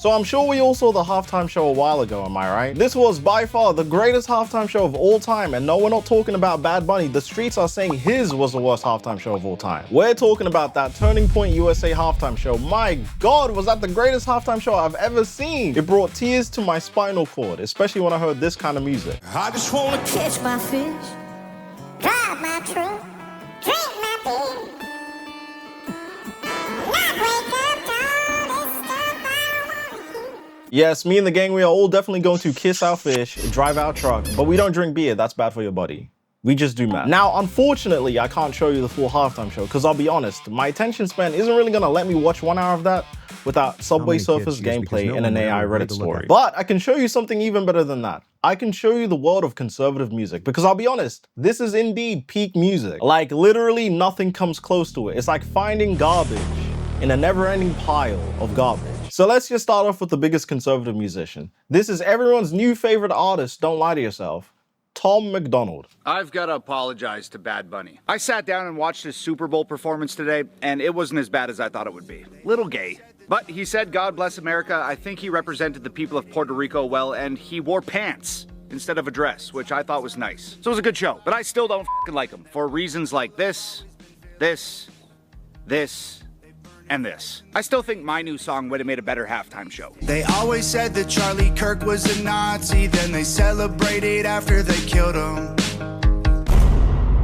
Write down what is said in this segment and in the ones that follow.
So I'm sure we all saw the halftime show a while ago, am I right? This was by far the greatest halftime show of all time, and no, we're not talking about Bad Bunny. The streets are saying his was the worst halftime show of all time. We're talking about that Turning Point USA halftime show. My God, was that the greatest halftime show I've ever seen? It brought tears to my spinal cord, especially when I heard this kind of music. I just wanna Catch my fish, drive my truck, drink my beer. Yes, me and the gang, we are all definitely going to kiss our fish, drive our truck, but we don't drink beer. That's bad for your body. We just do math. Now, unfortunately, I can't show you the full halftime show because I'll be honest, my attention span isn't really going to let me watch 1 hour of that without Subway Surfers gameplay and an AI Reddit story. But I can show you something even better than that. I can show you the world of conservative music because I'll be honest, this is indeed peak music. Like literally nothing comes close to it. It's like finding garbage in a never-ending pile of garbage. So let's just start off with the biggest conservative musician. This is everyone's new favorite artist, don't lie to yourself, Tom MacDonald. I've got to apologize to Bad Bunny. I sat down and watched his Super Bowl performance today, and it wasn't as bad as I thought it would be. Little gay. But he said, God bless America. I think he represented the people of Puerto Rico well, and he wore pants instead of a dress, which I thought was nice. So it was a good show, but I still don't like him for reasons like this, and this. I still think my new song would have made a better halftime show. They always said that Charlie Kirk was a Nazi, then they celebrated after they killed him.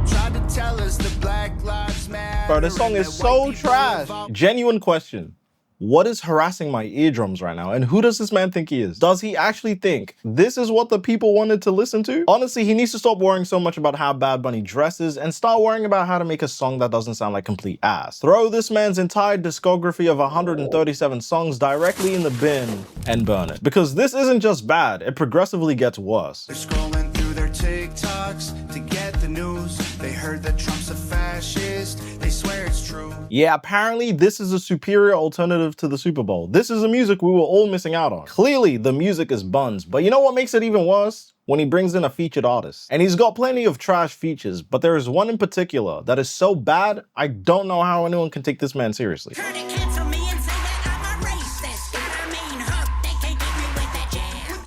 Tried to tell us the Black Lives Matter. Bro, this song is so trash. Genuine question. What is harassing my eardrums right now? And who does this man think he is? Does he actually think this is what the people wanted to listen to? Honestly, he needs to stop worrying so much about how Bad Bunny dresses and start worrying about how to make a song that doesn't sound like complete ass. Throw this man's entire discography of 137 songs directly in the bin and burn it. Because this isn't just bad, it progressively gets worse. They're scrolling through their TikToks to get the news. They heard that Trump's a fascist. They swear it's true. Yeah, apparently this is a superior alternative to the Super Bowl. This is the music we were all missing out on. Clearly, the music is buns, but you know what makes it even worse? When he brings in a featured artist. And he's got plenty of trash features, but there is one in particular that is so bad, I don't know how anyone can take this man seriously.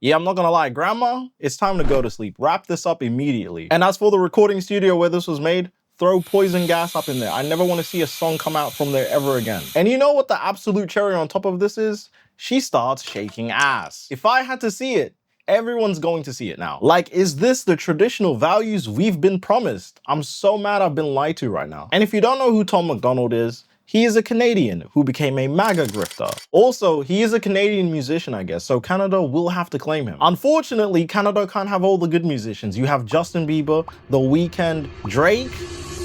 Yeah, I'm not gonna lie, Grandma, it's time to go to sleep. Wrap this up immediately. And as for the recording studio where this was made, throw poison gas up in there. I never want to see a song come out from there ever again. And you know what the absolute cherry on top of this is? She starts shaking ass. If I had to see it, everyone's going to see it now. Like, is this the traditional values we've been promised? I'm so mad I've been lied to right now. And if you don't know who Tom MacDonald is, he is a Canadian who became a MAGA grifter. Also, he is a Canadian musician, I guess, so Canada will have to claim him. Unfortunately, Canada can't have all the good musicians. You have Justin Bieber, The Weeknd, Drake,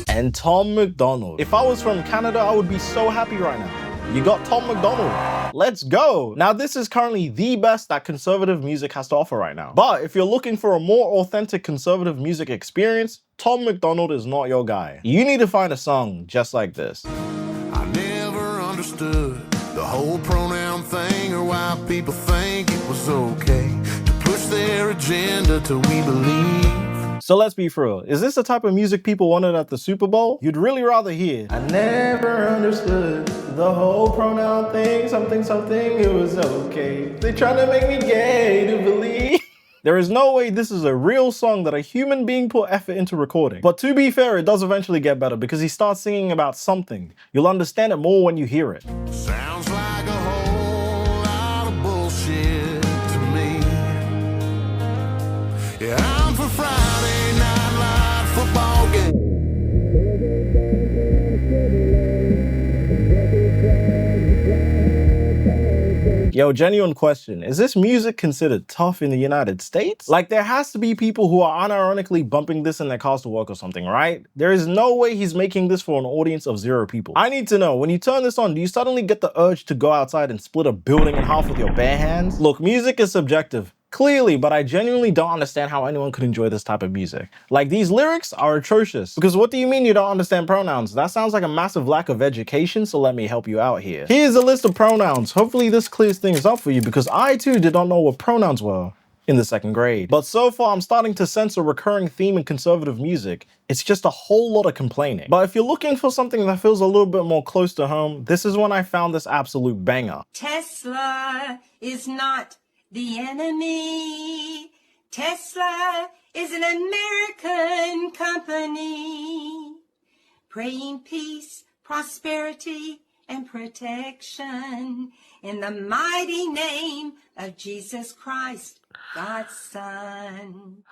and Tom MacDonald. If I was from Canada, I would be so happy right now. You got Tom MacDonald. Let's go. Now, this is currently the best that conservative music has to offer right now. But if you're looking for a more authentic conservative music experience, Tom MacDonald is not your guy. You need to find a song just like this. I never understood the whole pronoun thing or why people think it was okay to push their agenda till we believe. So let's be for real. Is this the type of music people wanted at the Super Bowl? You'd really rather hear, I never understood the whole pronoun thing, something, it was okay. They trying to make me gay to believe. There is no way this is a real song that a human being put effort into recording. But to be fair, it does eventually get better because he starts singing about something. You'll understand it more when you hear it. Sounds like a whole lot of bullshit to me. Yeah, I'm for Friday Night Live football game. Yo, genuine question. Is this music considered tough in the United States? Like, there has to be people who are unironically bumping this in their cars to work or something, right? There is no way he's making this for an audience of 0 people. I need to know, when you turn this on, do you suddenly get the urge to go outside and split a building in half with your bare hands? Look, music is subjective. Clearly, but I genuinely don't understand how anyone could enjoy this type of music. Like, these lyrics are atrocious. Because what do you mean you don't understand pronouns? That sounds like a massive lack of education, so let me help you out here. Here's a list of pronouns. Hopefully this clears things up for you because I too did not know what pronouns were in the second grade. But so far, I'm starting to sense a recurring theme in conservative music. It's just a whole lot of complaining. But if you're looking for something that feels a little bit more close to home, this is when I found this absolute banger. Tesla is not the enemy. Tesla is an American company. Praying peace, prosperity, and protection in the mighty name of Jesus Christ, God's Son.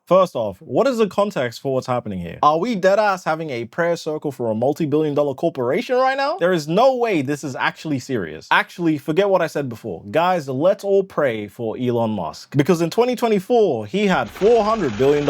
First off, what is the context for what's happening here? Are we deadass having a prayer circle for a multi-billion-dollar corporation right now? There is no way this is actually serious. Actually, forget what I said before. Guys, let's all pray for Elon Musk. Because in 2024, he had $400 billion.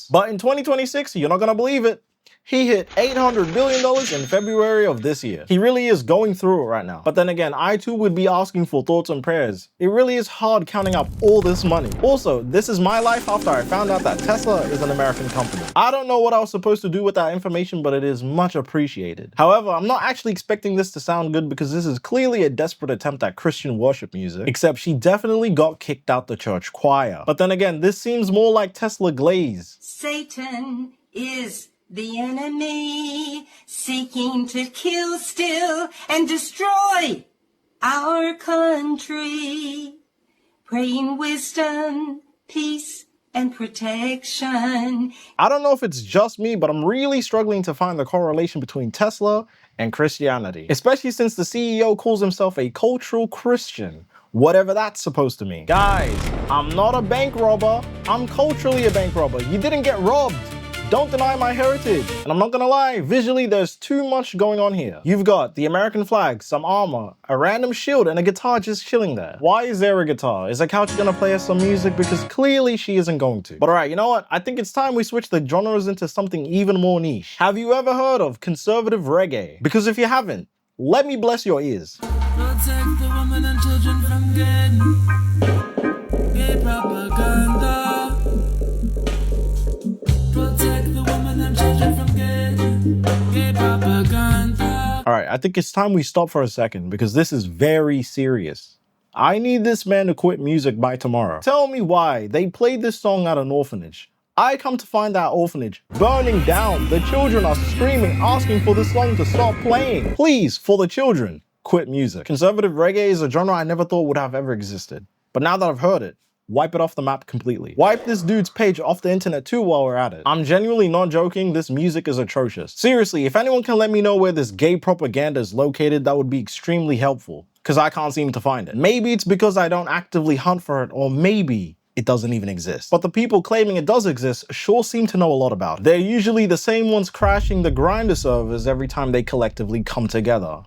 But in 2026, you're not gonna believe it, he hit $800 billion in February of this year. He really is going through it right now. But then again, I too would be asking for thoughts and prayers. It really is hard counting up all this money. Also, this is my life after I found out that Tesla is an American company. I don't know what I was supposed to do with that information, but it is much appreciated. However, I'm not actually expecting this to sound good because this is clearly a desperate attempt at Christian worship music, except she definitely got kicked out the church choir. But then again, this seems more like Tesla glaze. Satan is the enemy, seeking to kill, steal, and destroy our country. Praying wisdom, peace, and protection. I don't know if it's just me, but I'm really struggling to find the correlation between Tesla and Christianity, especially since the CEO calls himself a cultural Christian, whatever that's supposed to mean. Guys, I'm not a bank robber. I'm culturally a bank robber. You didn't get robbed. Don't deny my heritage. And I'm not gonna lie, visually there's too much going on here. You've got the American flag, some armor, a random shield, and a guitar just chilling there. Why is there a guitar? Is the couch gonna play us some music? Because clearly she isn't going to. But alright, you know what? I think it's time we switch the genres into something even more niche. Have you ever heard of conservative reggae? Because if you haven't, let me bless your ears. Protect the women and children from gay propaganda. Protect the women and children from gay propaganda. Alright, I think it's time we stop for a second because this is very serious. I need this man to quit music by tomorrow. Tell me why they played this song at an orphanage. I come to find that orphanage burning down. The children are screaming, asking for this song to stop playing. Please, for the children, quit music. Conservative reggae is a genre I never thought would have ever existed. But now that I've heard it, wipe it off the map completely. Wipe this dude's page off the internet too while we're at it. I'm genuinely not joking, this music is atrocious. Seriously, if anyone can let me know where this gay propaganda is located, that would be extremely helpful, because I can't seem to find it. Maybe it's because I don't actively hunt for it, or maybe it doesn't even exist. But the people claiming it does exist sure seem to know a lot about it. They're usually the same ones crashing the Grindr servers every time they collectively come together.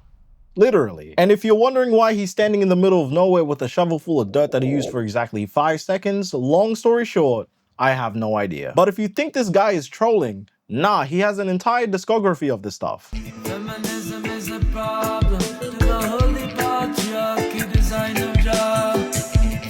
Literally. And if you're wondering why he's standing in the middle of nowhere with a shovel full of dirt that he used for exactly 5 seconds, long story short, I have no idea. But if you think this guy is trolling, nah, he has an entire discography of this stuff. Feminism is a problem to the holy patriarchy design of job.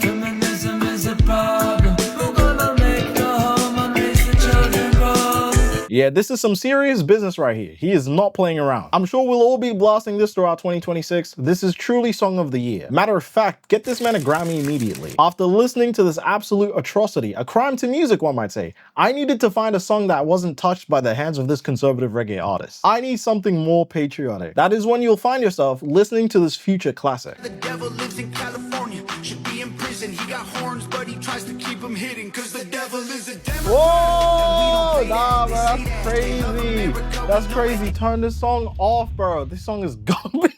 Feminism is a problem. We're gonna make the home and raise the children grow. Yeah, this is some serious business right here. He is not playing around. I'm sure we'll all be blasting this throughout 2026. This is truly Song of the Year. Matter of fact, get this man a Grammy immediately. After listening to this absolute atrocity, a crime to music one might say, I needed to find a song that wasn't touched by the hands of this conservative reggae artist. I need something more patriotic. That is when you'll find yourself listening to this future classic. The devil lives in California, should be in prison. He got horns, but he tries to keep them hidden, cause the devil is a devil. Whoa! Nah, bro, that's crazy. That's crazy. Turn this song off, bro. This song is garbage.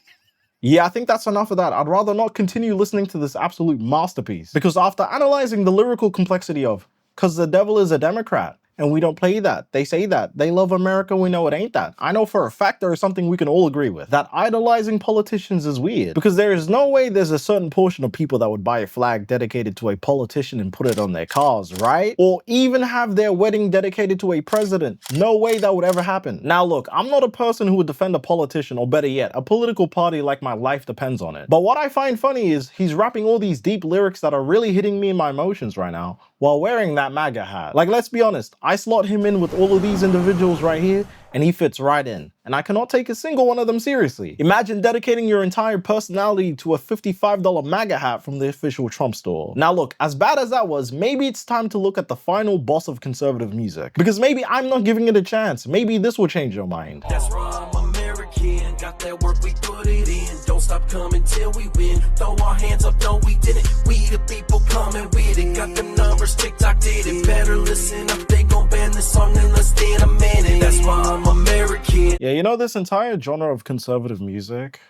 Yeah, I think that's enough of that. I'd rather not continue listening to this absolute masterpiece. Because after analyzing the lyrical complexity of, cause the devil is a Democrat, and we don't play that. They say that. They love America, we know it ain't that. I know for a fact there is something we can all agree with. That idolizing politicians is weird. Because there is no way there's a certain portion of people that would buy a flag dedicated to a politician and put it on their cars, right? Or even have their wedding dedicated to a president. No way that would ever happen. Now look, I'm not a person who would defend a politician, or better yet, a political party like my life depends on it. But what I find funny is he's rapping all these deep lyrics that are really hitting me in my emotions right now, while wearing that MAGA hat. Like, let's be honest, I slot him in with all of these individuals right here, and he fits right in. And I cannot take a single one of them seriously. Imagine dedicating your entire personality to a $55 MAGA hat from the official Trump store. Now look, as bad as that was, maybe it's time to look at the final boss of conservative music. Because maybe I'm not giving it a chance. Maybe this will change your mind. That's why I'm American. Got that work, we put it in. Don't stop coming till we win. Throw our hands up, no we didn't. We the people coming with it. Got them numbers, TikTok did it. Better listen up, they gon' ban this song in less than a minute. That's why I'm American. Yeah, you know, this entire genre of conservative music,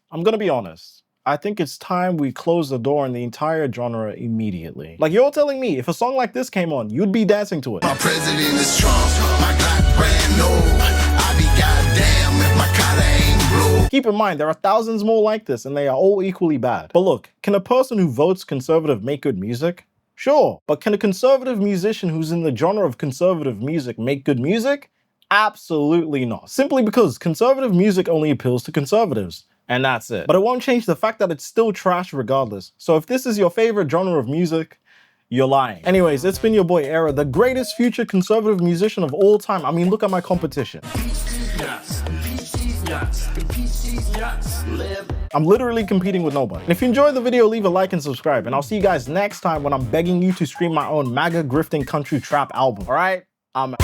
I'm gonna be honest, I think it's time we close the door on the entire genre immediately. Like, you're telling me if a song like this came on, you'd be dancing to it. My president is Trump, my Glock brand new. I be goddamn if my collar ain't blue. Keep in mind, there are thousands more like this, and they are all equally bad. But look, can a person who votes conservative make good music? Sure, but can a conservative musician who's in the genre of conservative music make good music? Absolutely not. Simply because conservative music only appeals to conservatives. And that's it. But it won't change the fact that it's still trash regardless. So if this is your favorite genre of music, you're lying. Anyways, it's been your boy Era, the greatest future conservative musician of all time. I mean, look at my competition. I'm literally competing with nobody. And if you enjoyed the video, leave a like and subscribe. And I'll see you guys next time when I'm begging you to stream my own MAGA grifting country trap album. All right? I'm